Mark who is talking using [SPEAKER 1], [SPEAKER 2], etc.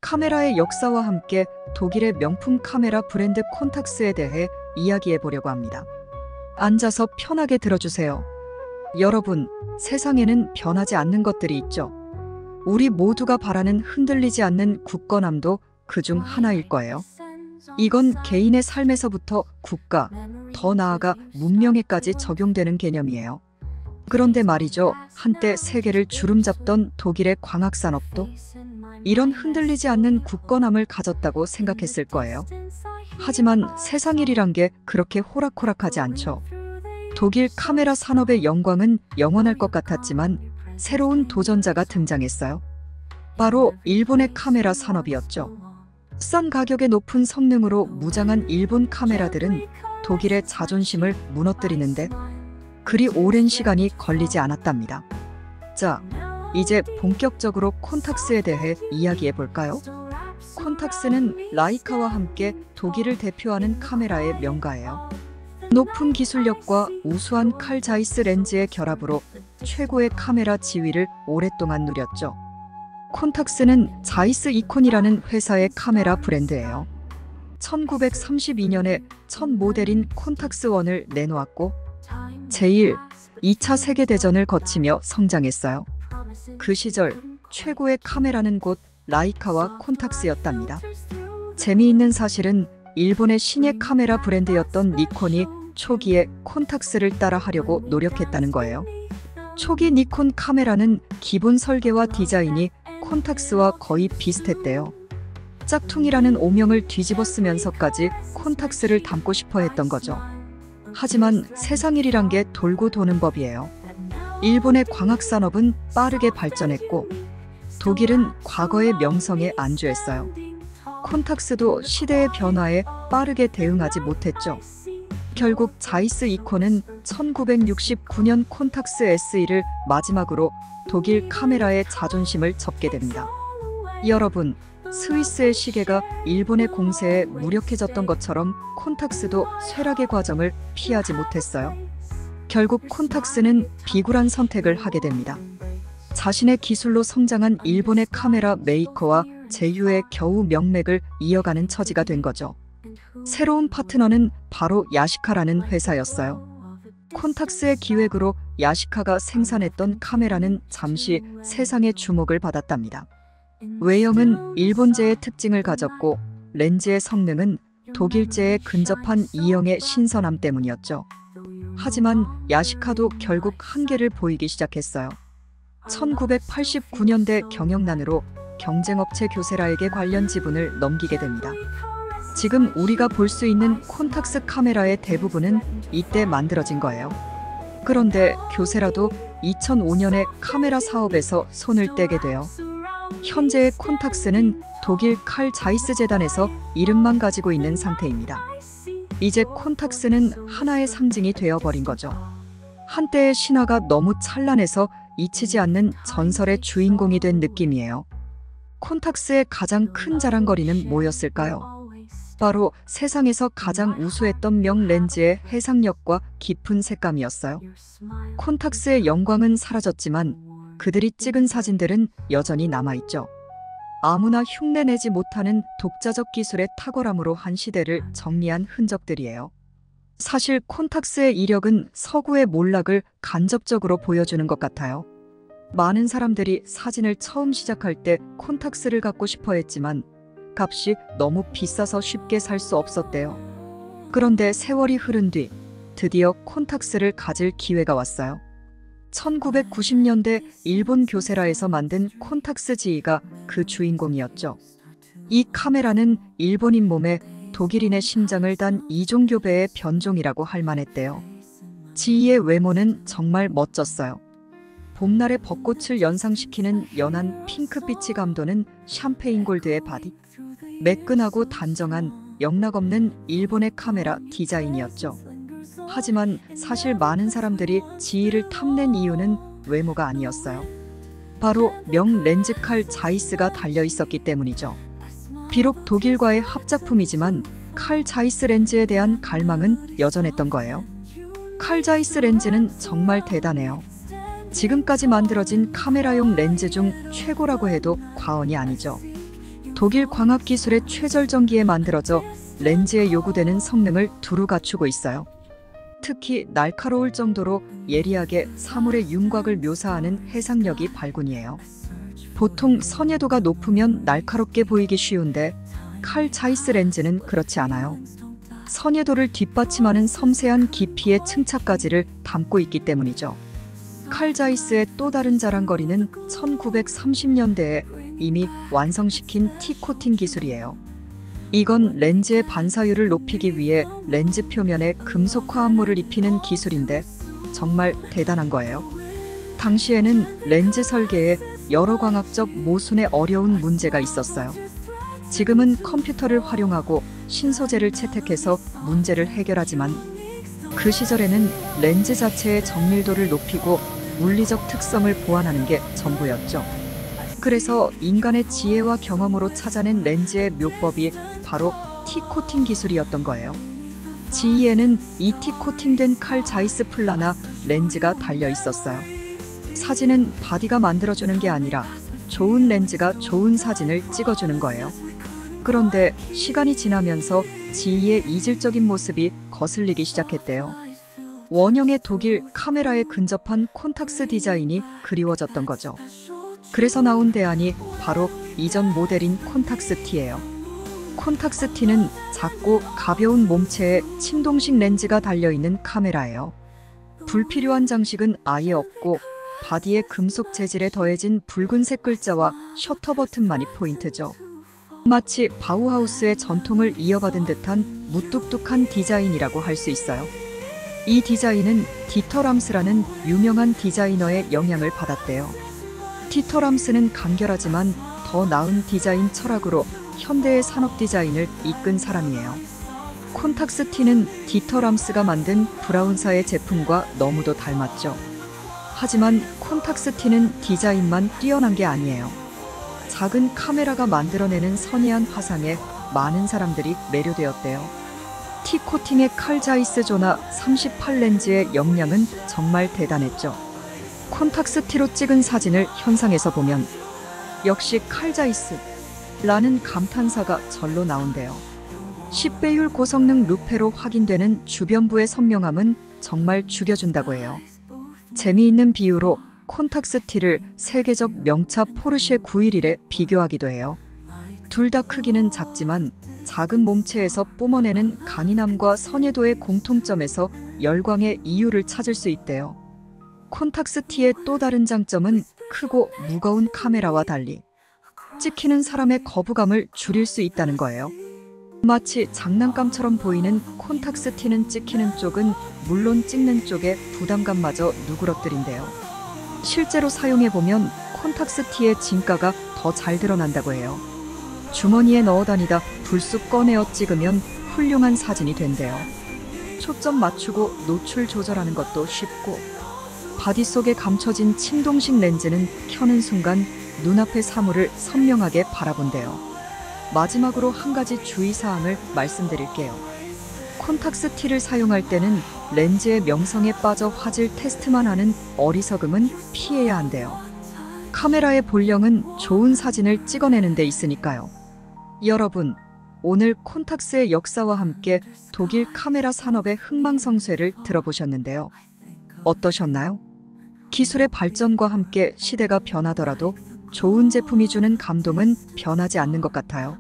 [SPEAKER 1] 카메라의 역사와 함께 독일의 명품 카메라 브랜드 콘탁스에 대해 이야기해 보려고 합니다. 앉아서 편하게 들어주세요. 여러분, 세상에는 변하지 않는 것들이 있죠. 우리 모두가 바라는 흔들리지 않는 굳건함도 그중 하나일 거예요. 이건 개인의 삶에서부터 국가, 더 나아가 문명에까지 적용되는 개념이에요. 그런데 말이죠, 한때 세계를 주름잡던 독일의 광학산업도 이런 흔들리지 않는 굳건함을 가졌다고 생각했을 거예요. 하지만 세상 일이란 게 그렇게 호락호락하지 않죠. 독일 카메라 산업의 영광은 영원할 것 같았지만 새로운 도전자가 등장했어요. 바로 일본의 카메라 산업이었죠. 싼 가격에 높은 성능으로 무장한 일본 카메라들은 독일의 자존심을 무너뜨리는데 그리 오랜 시간이 걸리지 않았답니다. 자, 이제 본격적으로 콘탁스에 대해 이야기해 볼까요? 콘탁스는 라이카와 함께 독일을 대표하는 카메라의 명가예요. 높은 기술력과 우수한 칼 자이스 렌즈의 결합으로 최고의 카메라 지위를 오랫동안 누렸죠. 콘탁스는 자이스 이콘이라는 회사의 카메라 브랜드예요. 1932년에 첫 모델인 콘탁스1을 내놓았고 제1, 2차 세계대전을 거치며 성장했어요. 그 시절 최고의 카메라는 곧 라이카와 콘탁스였답니다. 재미있는 사실은 일본의 신예 카메라 브랜드였던 니콘이 초기에 콘탁스를 따라하려고 노력했다는 거예요. 초기 니콘 카메라는 기본 설계와 디자인이 콘탁스와 거의 비슷했대요. 짝퉁이라는 오명을 뒤집어 쓰면서까지 콘탁스를 담고 싶어 했던 거죠. 하지만 세상 일이란 게 돌고 도는 법이에요. 일본의 광학산업은 빠르게 발전했고 독일은 과거의 명성에 안주했어요. 콘탁스도 시대의 변화에 빠르게 대응하지 못했죠. 결국 자이스 이콘은 1969년 콘탁스 SE를 마지막으로 독일 카메라의 자존심을 접게 됩니다. 여러분, 스위스의 시계가 일본의 공세에 무력해졌던 것처럼 콘탁스도 쇠락의 과정을 피하지 못했어요. 결국 콘탁스는 비굴한 선택을 하게 됩니다. 자신의 기술로 성장한 일본의 카메라 메이커와 제휴에 겨우 명맥을 이어가는 처지가 된 거죠. 새로운 파트너는 바로 야시카라는 회사였어요. 콘탁스의 기획으로 야시카가 생산했던 카메라는 잠시 세상의 주목을 받았답니다. 외형은 일본제의 특징을 가졌고 렌즈의 성능은 독일제에 근접한 E형의 신선함 때문이었죠. 하지만 야시카도 결국 한계를 보이기 시작했어요. 1989년대 경영난으로 경쟁업체 교세라에게 관련 지분을 넘기게 됩니다. 지금 우리가 볼 수 있는 콘탁스 카메라의 대부분은 이때 만들어진 거예요. 그런데 교세라도 2005년에 카메라 사업에서 손을 떼게 돼요. 현재의 콘탁스는 독일 칼 자이스 재단에서 이름만 가지고 있는 상태입니다. 이제 콘탁스는 하나의 상징이 되어버린 거죠. 한때의 신화가 너무 찬란해서 잊히지 않는 전설의 주인공이 된 느낌이에요. 콘탁스의 가장 큰 자랑거리는 뭐였을까요? 바로 세상에서 가장 우수했던 명 렌즈의 해상력과 깊은 색감이었어요. 콘탁스의 영광은 사라졌지만 그들이 찍은 사진들은 여전히 남아있죠. 아무나 흉내내지 못하는 독자적 기술의 탁월함으로 한 시대를 정리한 흔적들이에요. 사실 콘탁스의 이력은 서구의 몰락을 간접적으로 보여주는 것 같아요. 많은 사람들이 사진을 처음 시작할 때 콘탁스를 갖고 싶어 했지만 값이 너무 비싸서 쉽게 살 수 없었대요. 그런데 세월이 흐른 뒤 드디어 콘탁스를 가질 기회가 왔어요. 1990년대 일본 교세라에서 만든 콘탁스 G가 그 주인공이었죠. 이 카메라는 일본인 몸에 독일인의 심장을 단 이종교배의 변종이라고 할 만했대요. G의 외모는 정말 멋졌어요. 봄날의 벚꽃을 연상시키는 연한 핑크빛이 감도는 샴페인 골드의 바디. 매끈하고 단정한 영락없는 일본의 카메라 디자인이었죠. 하지만 사실 많은 사람들이 G를 탐낸 이유는 외모가 아니었어요. 바로 명 렌즈 칼 자이스가 달려 있었기 때문이죠. 비록 독일과의 합작품이지만 칼 자이스 렌즈에 대한 갈망은 여전했던 거예요. 칼 자이스 렌즈는 정말 대단해요. 지금까지 만들어진 카메라용 렌즈 중 최고라고 해도 과언이 아니죠. 독일 광학기술의 최절정기에 만들어져 렌즈에 요구되는 성능을 두루 갖추고 있어요. 특히 날카로울 정도로 예리하게 사물의 윤곽을 묘사하는 해상력이 발군이에요. 보통 선예도가 높으면 날카롭게 보이기 쉬운데 칼 자이스 렌즈는 그렇지 않아요. 선예도를 뒷받침하는 섬세한 깊이의 층차까지를 담고 있기 때문이죠. 칼 자이스의 또 다른 자랑거리는 1930년대에 이미 완성시킨 T-코팅 기술이에요. 이건 렌즈의 반사율을 높이기 위해 렌즈 표면에 금속 화합물을 입히는 기술인데 정말 대단한 거예요. 당시에는 렌즈 설계에 여러 광학적 모순에 어려운 문제가 있었어요. 지금은 컴퓨터를 활용하고 신소재를 채택해서 문제를 해결하지만 그 시절에는 렌즈 자체의 정밀도를 높이고 물리적 특성을 보완하는 게 전부였죠. 그래서 인간의 지혜와 경험으로 찾아낸 렌즈의 묘법이 바로 T-코팅 기술이었던 거예요. 지휘에는 이 T-코팅된 칼 자이스 플라나 렌즈가 달려 있었어요. 사진은 바디가 만들어주는 게 아니라 좋은 렌즈가 좋은 사진을 찍어주는 거예요. 그런데 시간이 지나면서 지휘의 이질적인 모습이 거슬리기 시작했대요. 원형의 독일 카메라에 근접한 콘탁스 디자인이 그리워졌던 거죠. 그래서 나온 대안이 바로 이전 모델인 콘탁스 T예요. 콘탁스 T는 작고 가벼운 몸체에 침동식 렌즈가 달려있는 카메라예요. 불필요한 장식은 아예 없고 바디의 금속 재질에 더해진 붉은색 글자와 셔터 버튼만이 포인트죠. 마치 바우하우스의 전통을 이어받은 듯한 무뚝뚝한 디자인이라고 할 수 있어요. 이 디자인은 디터 람스라는 유명한 디자이너의 영향을 받았대요. 디터 람스는 간결하지만 더 나은 디자인 철학으로 현대의 산업 디자인을 이끈 사람이에요. 콘탁스 T는 디터 람스가 만든 브라운사의 제품과 너무도 닮았죠. 하지만 콘탁스 T는 디자인만 뛰어난 게 아니에요. 작은 카메라가 만들어내는 선의한 화상에 많은 사람들이 매료되었대요. T-코팅의 칼 자이스 조나 38 렌즈의 역량은 정말 대단했죠. 콘탁스 T로 찍은 사진을 현상에서 보면 역시 칼 자이스라는 감탄사가 절로 나온대요. 10배율 고성능 루페로 확인되는 주변부의 선명함은 정말 죽여준다고 해요. 재미있는 비유로 콘탁스 T를 세계적 명차 포르쉐 911에 비교하기도 해요. 둘 다 크기는 작지만 작은 몸체에서 뿜어내는 강인함과 선예도의 공통점에서 열광의 이유를 찾을 수 있대요. 콘탁스 T의 또 다른 장점은 크고 무거운 카메라와 달리 찍히는 사람의 거부감을 줄일 수 있다는 거예요. 마치 장난감처럼 보이는 콘탁스 T는 찍히는 쪽은 물론 찍는 쪽에 부담감마저 누그러뜨린대요. 실제로 사용해보면 콘탁스 T의 진가가 더 잘 드러난다고 해요. 주머니에 넣어 다니다 불쑥 꺼내어 찍으면 훌륭한 사진이 된대요. 초점 맞추고 노출 조절하는 것도 쉽고 바디 속에 감춰진 침동식 렌즈는 켜는 순간 눈앞의 사물을 선명하게 바라본대요. 마지막으로 한 가지 주의사항을 말씀드릴게요. 콘탁스 T를 사용할 때는 렌즈의 명성에 빠져 화질 테스트만 하는 어리석음은 피해야 한대요. 카메라의 본령은 좋은 사진을 찍어내는 데 있으니까요. 여러분, 오늘 콘탁스의 역사와 함께 독일 카메라 산업의 흥망성쇠를 들어보셨는데요. 어떠셨나요? 기술의 발전과 함께 시대가 변하더라도 좋은 제품이 주는 감동은 변하지 않는 것 같아요.